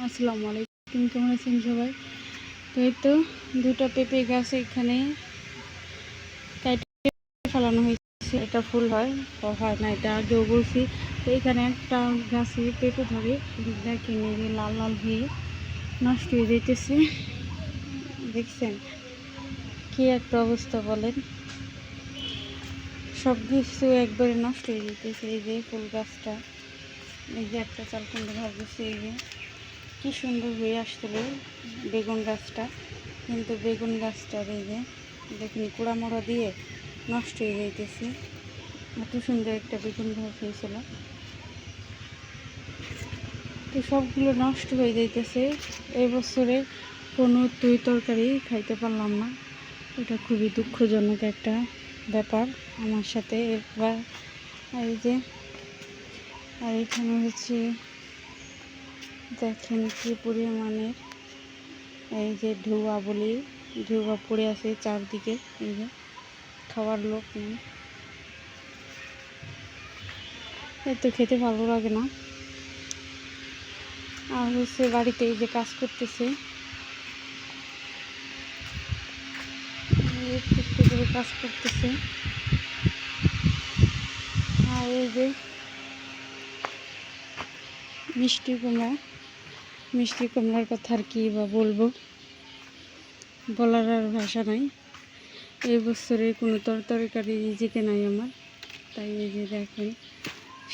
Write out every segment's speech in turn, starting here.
আসসালামু আলাইকুম, কেমন আছেন সবাই? তো এই তো দুটো পেঁপে গাছ এখানে কাটে ফেলানো হয়েছে। এটা ফুল হয় হয় না, এটা আগেও বলছি। তো এখানে একটা গাছে পেঁপে ধরে দেখেন, এই যে লাল লাল হয়ে নষ্ট হয়ে যেতেছে। দেখছেন কি একটা অবস্থা বলেন, সব কিছু একবারে নষ্ট হয়ে যেতেছে। এই যে ফুল গাছটা, এই যে একটা চালকুন্ড ভাবতেছে, এই যে কি সুন্দর হয়ে আসছিল বেগুন গাছটা, কিন্তু বেগুন গাছটার এই যে দেখুন কুড়ামোড়া দিয়ে নষ্ট হয়ে যাইতেছে। এত সুন্দর একটা বেগুন গাছ হয়েছিল, তো সবগুলো নষ্ট হয়ে যাইতেছে। এই বছরে কোনো তরকারি খাইতে পারলাম না, এটা খুবই দুঃখজনক একটা ব্যাপার আমার সাথে এবার। এই যে আর এখানে হচ্ছে দেখেন কি পরিমাণের এই যে ধোঁয়া বলি, ধোঁয়া পড়ে আছে চারদিকে। এই যে খাওয়ার লোক নেই, এত খেতে ভালো লাগে না। আর হচ্ছে বাড়িতে এই যে কাজ করতেছে, কাজ করতেছে। আর এই যে মিষ্টি কুমড়ার কথা আর কি বা বলবো, বলার আর ভাষা নাই। এই বছরে কোনো তরকারি রিজিকে নাই আমার, তাই এই যে দেখেন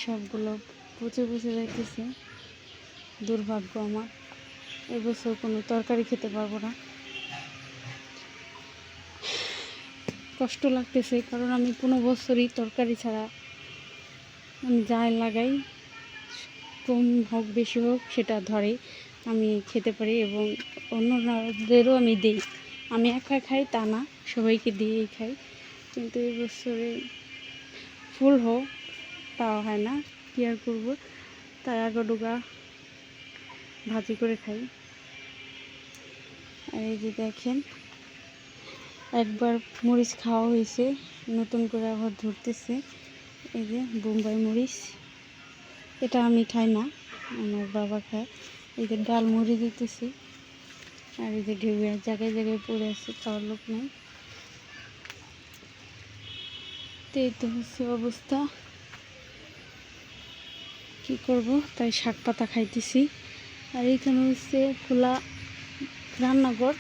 সবগুলো পচে যাইতেছে। দুর্ভাগ্য আমার, এবছর কোনো তরকারি খেতে পারবো না। কষ্ট লাগতেছে, কারণ আমি কোনো বছরই তরকারি ছাড়া আমি যাই লাগাই, কম হোক বেশি হোক সেটা ধরে আমি খেতে পারি, এবং অন্যদেরও আমি দিই। আমি একা খাই তা না, সবাইকে দিয়েই খাই। কিন্তু এই বছরে ফুল হোক তাও হয় না, কী আর করবো, তাই আগাডোগা ভাজি করে খাই। আর এই যে দেখেন একবার মরিচ খাওয়া হয়েছে, নতুন করে আবার ধরতেছে। এই যে বোম্বাই মরিচ, এটা আমি খাই না, আমার বাবা খায়। এই যে ডাল মুড়ি দিতেছি, আর এই যে ঢেউয়া জায়গায় জায়গায় পড়ে আছে, খাওয়ার লোক নেই। তো এই তো হচ্ছে অবস্থা, কি করব, তাই শাক পাতা খাইতেছি। আর এইখানে হচ্ছে খোলা রান্নাঘর,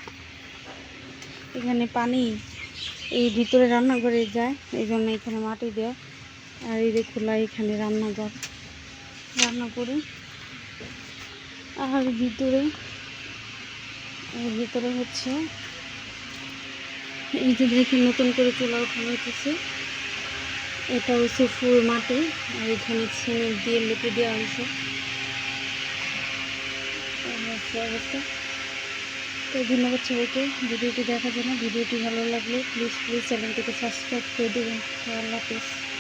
এখানে পানি এই ভিতরে রান্নাঘরে যায়, এই জন্য এখানে মাটি দেয়। আর এই যে খোলা এখানে রান্না করি। আর ভিতরে হচ্ছে এই যে দেখি নতুন করে চুলা উঠানো হচ্ছে, এটা হচ্ছে ফুল মাটি, আর এখানে সিমেন্ট দিয়ে লেপে দেওয়া হয়েছে। অবস্থা। তো ধন্যবাদ সবাইকে ভিডিওটি দেখার জন্য। ভিডিওটি ভালো লাগলে প্লিজ চ্যানেলটিকে সাবস্ক্রাইব করে দেবেন। আল্লাহ হাফেজ।